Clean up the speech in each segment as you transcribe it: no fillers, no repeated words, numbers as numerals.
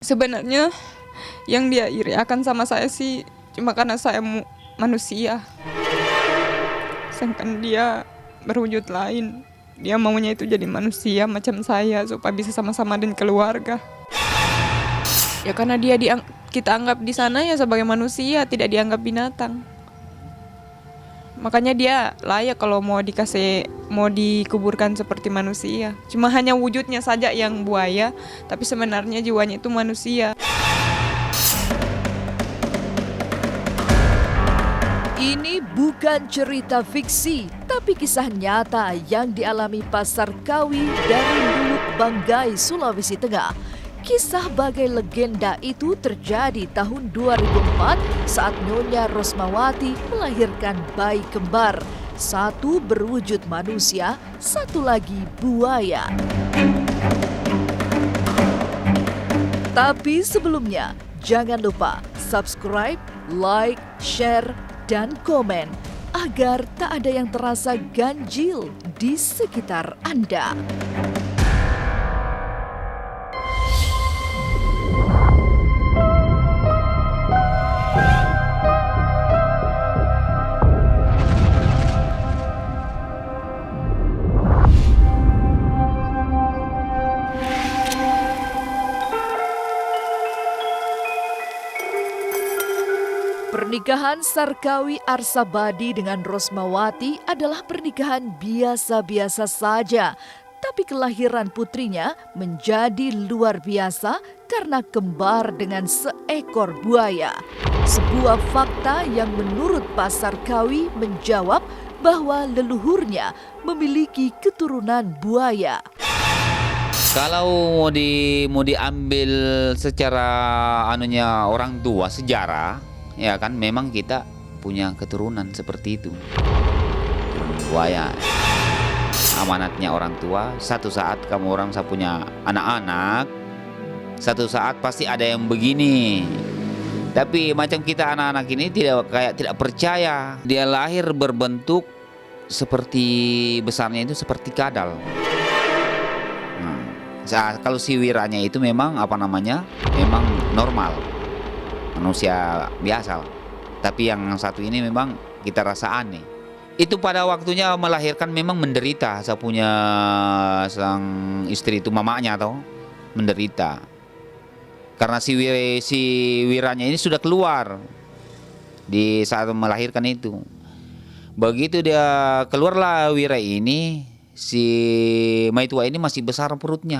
Sebenarnya yang dia iri akan sama saya sih cuma karena saya manusia. Sedangkan dia berwujud lain. Dia maunya itu jadi manusia macam saya supaya bisa sama-sama dengan keluarga. Ya karena kita anggap di sana ya sebagai manusia, tidak dianggap binatang. Makanya dia layak kalau mau dikuburkan seperti manusia. Cuma hanya wujudnya saja yang buaya, tapi sebenarnya jiwanya itu manusia. Ini bukan cerita fiksi, tapi kisah nyata yang dialami Pasar Kawi dari Luwuk Banggai, Sulawesi Tengah. Kisah bagai legenda itu terjadi tahun 2004 saat Nyonya Rosmawati melahirkan bayi kembar. Satu berwujud manusia, satu lagi buaya. Tapi sebelumnya, jangan lupa subscribe, like, share, dan komen agar tak ada yang terasa ganjil di sekitar Anda. Pernikahan Sarkawi Arsabadi dengan Rosmawati adalah pernikahan biasa-biasa saja. Tapi kelahiran putrinya menjadi luar biasa karena kembar dengan seekor buaya. Sebuah fakta yang menurut Pak Sarkawi menjawab bahwa leluhurnya memiliki keturunan buaya. Kalau mau diambil secara orang tua sejarah, ya kan memang kita punya keturunan seperti itu. Buaya. Amanatnya orang tua, satu saat saya punya anak-anak, satu saat pasti ada yang begini. Tapi macam kita anak-anak ini tidak percaya. Dia lahir berbentuk seperti besarnya itu seperti kadal. Kalau si wiranya itu memang memang normal, manusia biasa. Tapi yang satu ini memang kita rasa aneh. Itu pada waktunya melahirkan memang menderita. Saya punya sang istri itu mamanya menderita. Karena si wiranya ini sudah keluar di saat melahirkan itu. Begitu dia keluarlah wira ini, si maitua ini masih besar perutnya.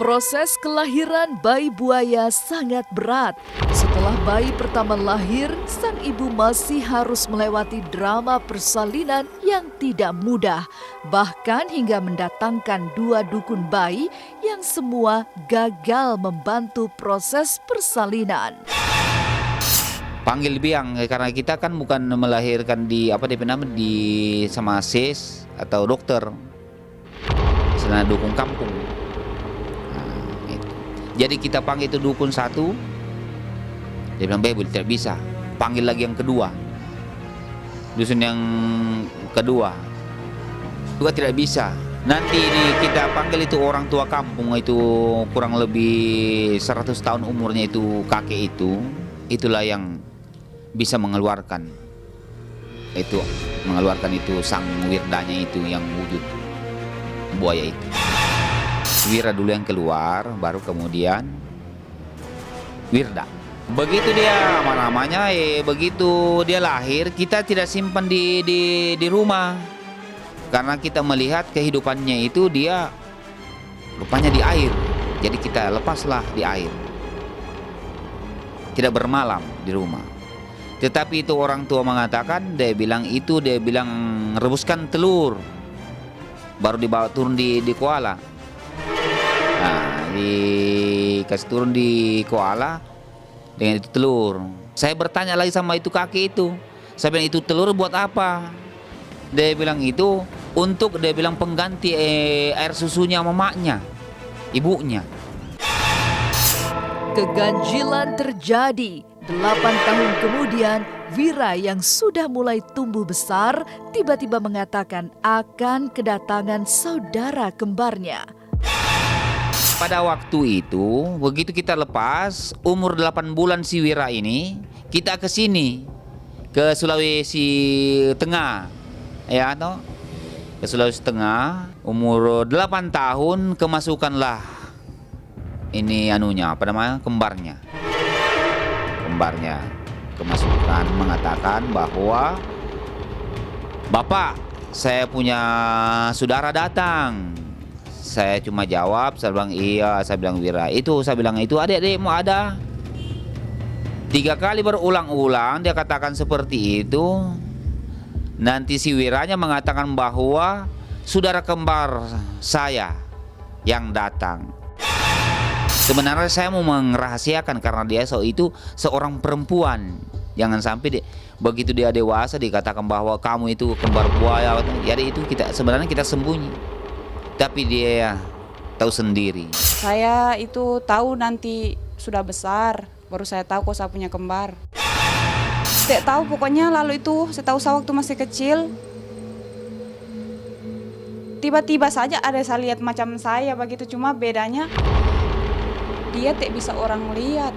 Proses kelahiran bayi buaya sangat berat. Setelah bayi pertama lahir, sang ibu masih harus melewati drama persalinan yang tidak mudah. Bahkan hingga mendatangkan 2 dukun bayi yang semua gagal membantu proses persalinan. Panggil biang karena kita kan bukan melahirkan di sama ses atau dokter. Sana dukun kampung. Jadi kita panggil itu dukun satu, dia bilang bebel tidak bisa. Panggil lagi yang kedua, dusun yang kedua juga tidak bisa. Nanti ini kita panggil itu orang tua kampung itu kurang lebih 100 tahun umurnya itu kakek itu, itulah yang bisa mengeluarkan itu sang wirdanya itu yang wujud buaya itu. Wira dulu yang keluar, baru kemudian wirda. Begitu dia begitu dia lahir, kita tidak simpan di rumah. Karena kita melihat kehidupannya itu dia rupanya di air. Jadi kita lepaslah di air. Tidak bermalam di rumah. Tetapi itu orang tua mengatakan, dia bilang rebuskan telur. Baru dibawa turun di koala. Dikasih turun di koala dengan itu telur. Saya bertanya lagi sama itu kakek itu. Saya bilang itu telur buat apa? Dia bilang itu untuk pengganti air susunya mamaknya, ibunya. Keganjilan terjadi. 8 tahun kemudian, Wira yang sudah mulai tumbuh besar tiba-tiba mengatakan akan kedatangan saudara kembarnya. pada waktu itu begitu kita lepas umur 8 bulan si Wira ini, kita ke sini ke Sulawesi Tengah, ya toh, ke Sulawesi Tengah. Umur 8 tahun kemasukanlah ini anunya, apa namanya, kembarnya kemasukan, mengatakan bahwa Bapak, saya punya saudara datang. Saya cuma jawab, saya bilang iya, saya bilang Wira. Saya bilang itu adik-adikmu ada. 3 kali berulang-ulang dia katakan seperti itu. Nanti si Wiranya mengatakan bahwa saudara kembar saya yang datang. Sebenarnya saya mau merahasiakan karena dia itu seorang perempuan. Jangan sampai begitu dia dewasa dikatakan bahwa kamu itu kembar buaya. Jadi itu sebenarnya kita sembunyi. Tapi dia tahu sendiri. Saya itu tahu nanti sudah besar, baru saya tahu kok saya punya kembar. Saya tahu pokoknya lalu itu, saya tahu saya waktu masih kecil. Tiba-tiba saja ada saya lihat macam saya begitu, cuma bedanya dia tak bisa orang lihat.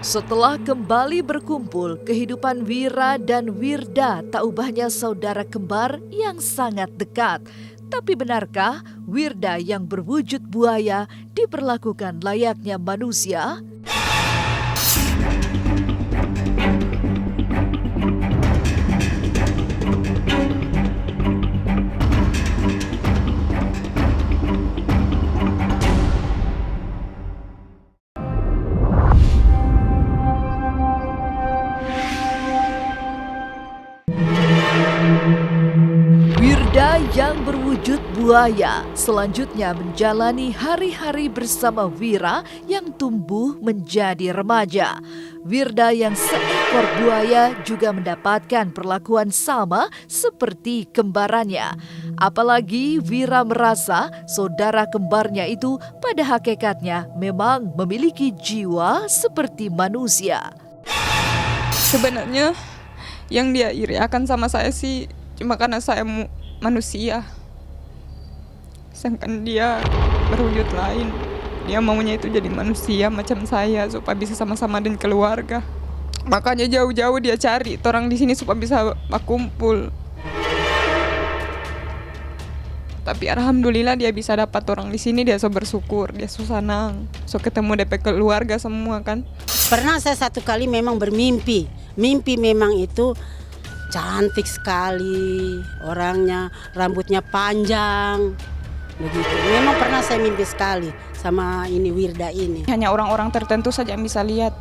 Setelah kembali berkumpul, kehidupan Wira dan Wirda tak ubahnya saudara kembar yang sangat dekat. Tapi benarkah Wirda yang berwujud buaya diperlakukan layaknya manusia? Wirda yang berwujud buaya selanjutnya menjalani hari-hari bersama Wira yang tumbuh menjadi remaja. Wirda yang seekor buaya juga mendapatkan perlakuan sama seperti kembarannya. Apalagi Wira merasa saudara kembarnya itu pada hakikatnya memang memiliki jiwa seperti manusia. Sebenarnya yang dia iri akan sama saya sih cuma karena saya manusia. Sedangkan dia berwujud lain. Dia maunya itu jadi manusia macam saya supaya bisa sama-sama dan keluarga. Makanya jauh-jauh dia cari orang di sini supaya bisa berkumpul. Tapi alhamdulillah dia bisa dapat orang di sini, dia so bersyukur, dia so senang, so ketemu DP keluarga semua kan. Pernah saya satu kali memang bermimpi. Mimpi memang itu cantik sekali orangnya, rambutnya panjang begitu. Memang pernah saya mimpi sekali sama ini Wirda ini. Hanya orang-orang tertentu saja yang bisa lihat.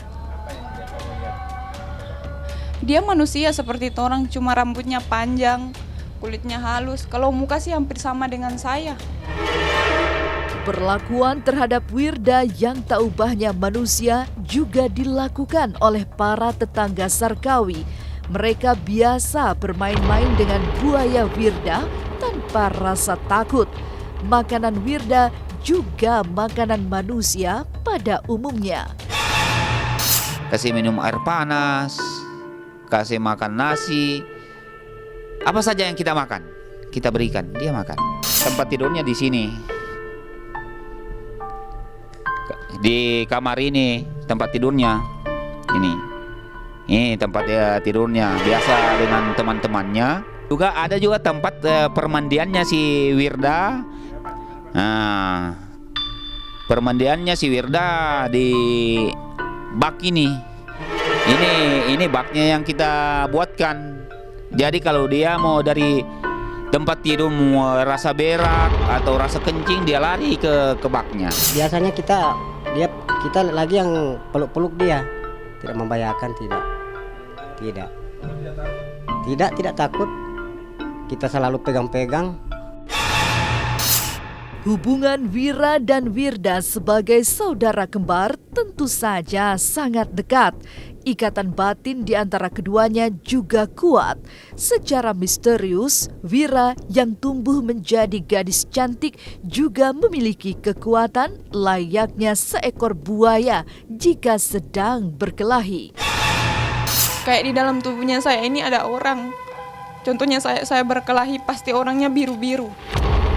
Dia manusia seperti orang, cuma rambutnya panjang, kulitnya halus. Kalau muka sih hampir sama dengan saya. Perlakuan terhadap Wirda yang tak ubahnya manusia juga dilakukan oleh para tetangga Sarkawi. Mereka biasa bermain-main dengan buaya Wirda tanpa rasa takut. Makanan Wirda juga makanan manusia pada umumnya. Kasih minum air panas, kasih makan nasi, apa saja yang kita makan, kita berikan, dia makan. Tempat tidurnya di sini. Di kamar ini tempat tidurnya. Ini tempat tidurnya biasa dengan teman-temannya. Juga ada juga tempat permandiannya si Wirda. Nah, permandiannya si Wirda di bak ini. Ini baknya yang kita buatkan. Jadi kalau dia mau dari tempat tidur mau rasa berak atau rasa kencing, dia lari ke baknya. Biasanya kita lagi yang peluk-peluk dia, tidak membahayakan, tidak takut, kita selalu pegang-pegang. Hubungan Wira dan Wirda sebagai saudara kembar tentu saja sangat dekat. Ikatan batin di antara keduanya juga kuat. Secara misterius, Wira yang tumbuh menjadi gadis cantik juga memiliki kekuatan layaknya seekor buaya jika sedang berkelahi. Kayak di dalam tubuhnya saya ini ada orang. Contohnya saya berkelahi pasti orangnya biru-biru,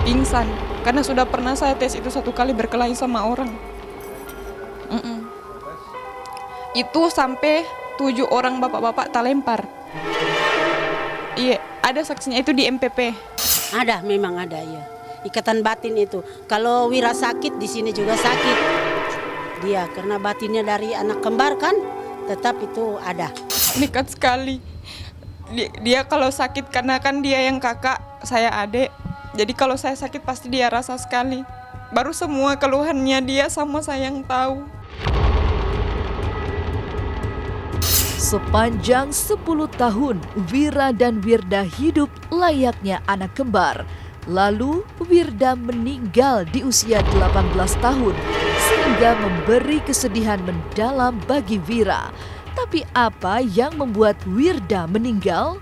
pingsan. Karena sudah pernah saya tes itu 1 kali berkelahi sama orang. Itu sampai 7 orang bapak-bapak terlempar. Iya, ada saksinya itu di MPP. Ada, memang ada ya. Ikatan batin itu. Kalau Wira sakit, di sini juga sakit. Dia karena batinnya dari anak kembar kan, tetap itu ada. Nekat sekali. Dia kalau sakit karena kan dia yang kakak, saya adik. Jadi kalau saya sakit pasti dia rasa sekali. Baru semua keluhannya dia sama saya yang tahu. Sepanjang 10 tahun, Wira dan Wirda hidup layaknya anak kembar. Lalu, Wirda meninggal di usia 18 tahun, sehingga memberi kesedihan mendalam bagi Wira. Tapi apa yang membuat Wirda meninggal?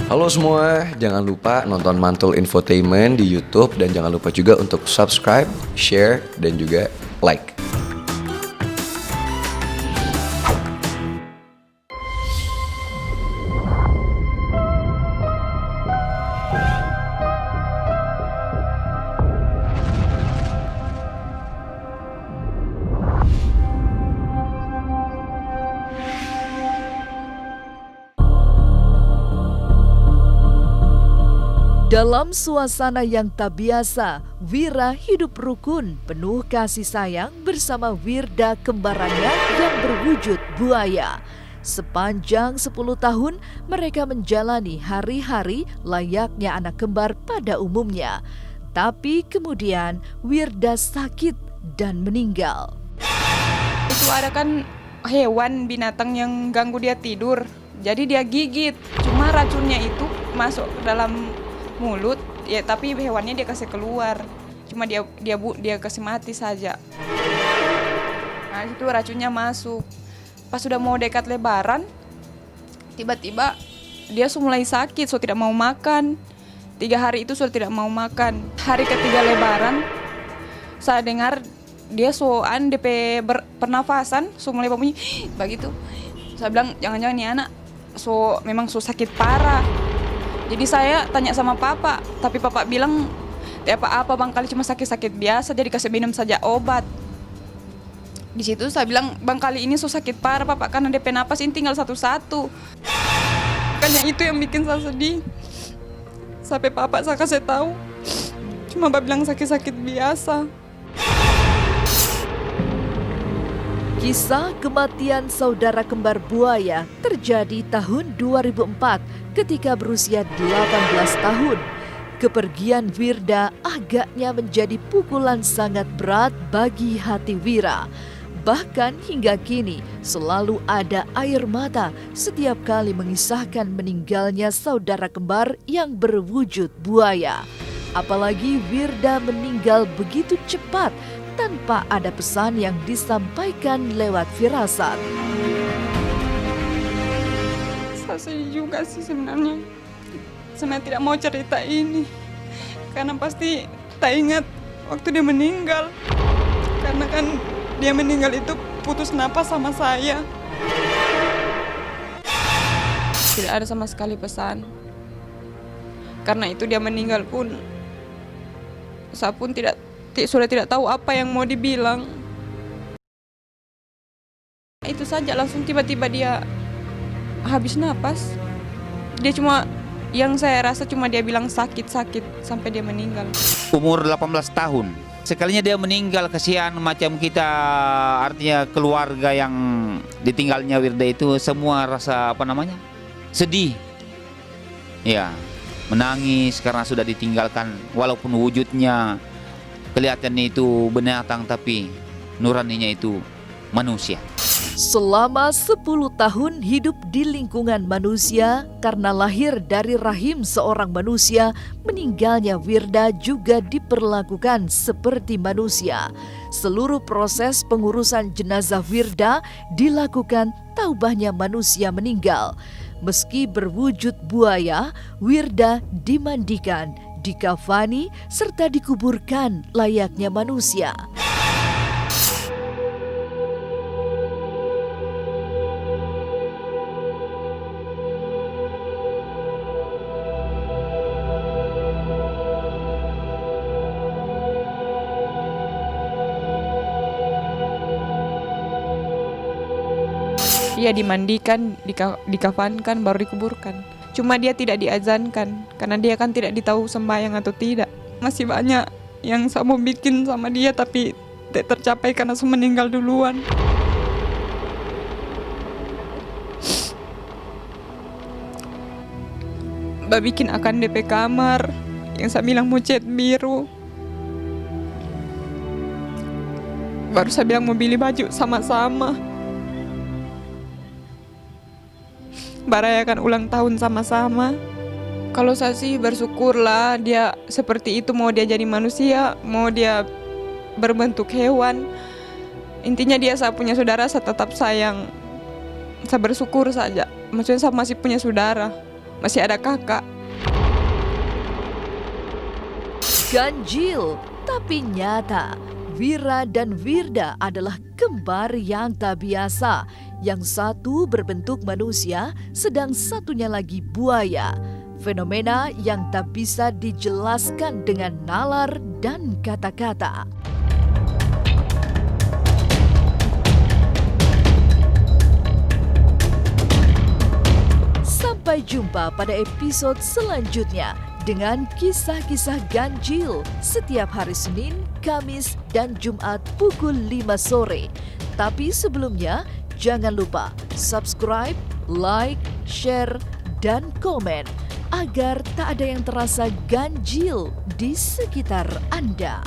Halo semua, jangan lupa nonton Mantul Infotainment di YouTube dan jangan lupa juga untuk subscribe, share, dan juga like. Dalam suasana yang tak biasa, Wira hidup rukun, penuh kasih sayang bersama Wirda kembarannya yang berwujud buaya. Sepanjang 10 tahun, mereka menjalani hari-hari layaknya anak kembar pada umumnya. Tapi kemudian Wirda sakit dan meninggal. Itu ada kan hewan binatang yang ganggu dia tidur. Jadi dia gigit. Cuma racunnya itu masuk ke dalam mulut, ya tapi hewannya dia kasih keluar. Cuma dia kasih mati saja. Nah, itu racunnya masuk. Pas sudah mau dekat lebaran, tiba-tiba dia mulai sakit, tidak mau makan. 3 hari itu sudah tidak mau makan. Hari ketiga lebaran, saya dengar dia DP pernafasan, mulai bunyi begitu. Saya bilang jangan-jangan nih anak memang sakit parah. Jadi saya tanya sama papa, tapi papa bilang tidak apa-apa bang, kali cuma sakit-sakit biasa, jadi kasih minum saja obat. Di situ saya bilang bang, kali ini sakit parah papa, karena DP napas ini tinggal 1-1. Makanya itu yang bikin saya sedih. Sampai papa saya kasih tahu, cuma papa bilang sakit-sakit biasa. Kisah kematian saudara kembar buaya terjadi tahun 2004 ketika berusia 18 tahun. Kepergian Wirda agaknya menjadi pukulan sangat berat bagi hati Wira. Bahkan hingga kini selalu ada air mata setiap kali mengisahkan meninggalnya saudara kembar yang berwujud buaya. Apalagi Wirda meninggal begitu cepat tanpa ada pesan yang disampaikan lewat firasat. Saya sedih juga sih sebenarnya. Saya tidak mau cerita ini, karena pasti tak ingat waktu dia meninggal. Karena kan dia meninggal itu putus napas sama saya. Tidak ada sama sekali pesan. Karena itu dia meninggal pun, saya pun sudah tidak tahu apa yang mau dibilang. Itu saja langsung tiba-tiba dia habis napas. Dia yang saya rasa cuma dia bilang sakit-sakit sampai dia meninggal. Umur 18 tahun. Sekalinya dia meninggal, kasihan macam kita, artinya keluarga yang ditinggalnya Wirda itu semua rasa sedih. Ya, menangis karena sudah ditinggalkan, walaupun wujudnya kelihatannya itu binatang tapi nuraninya itu manusia. Selama 10 tahun hidup di lingkungan manusia karena lahir dari rahim seorang manusia, meninggalnya Wirda juga diperlakukan seperti manusia. Seluruh proses pengurusan jenazah Wirda dilakukan taubahnya manusia meninggal. Meski berwujud buaya, Wirda dimandikan, dikafani, serta dikuburkan layaknya manusia. Dia dimandikan, dikafankan, baru dikuburkan. Cuma dia tidak diazankan, karena dia kan tidak ditahu sembahyang atau tidak. Masih banyak yang saya mau bikin sama dia, tapi tidak tercapai karena saya meninggal duluan. Mbak bikin akan DP kamar, yang saya bilang mau cat biru. Baru saya bilang mau beli baju sama-sama. Merayakan ulang tahun sama-sama. Kalau saya sih bersyukurlah dia seperti itu, mau dia jadi manusia, mau dia berbentuk hewan. Intinya dia saya punya saudara, saya tetap sayang. Saya bersyukur saja. Maksudnya saya masih punya saudara, masih ada kakak. Ganjil, tapi nyata. Wira dan Wirda adalah kembar yang tak biasa. Yang satu berbentuk manusia, sedang satunya lagi buaya. Fenomena yang tak bisa dijelaskan dengan nalar dan kata-kata. Sampai jumpa pada episode selanjutnya dengan kisah-kisah ganjil setiap hari Senin, Kamis, dan Jumat pukul 5 sore. Tapi sebelumnya, jangan lupa subscribe, like, share, dan komen agar tak ada yang terasa ganjil di sekitar Anda.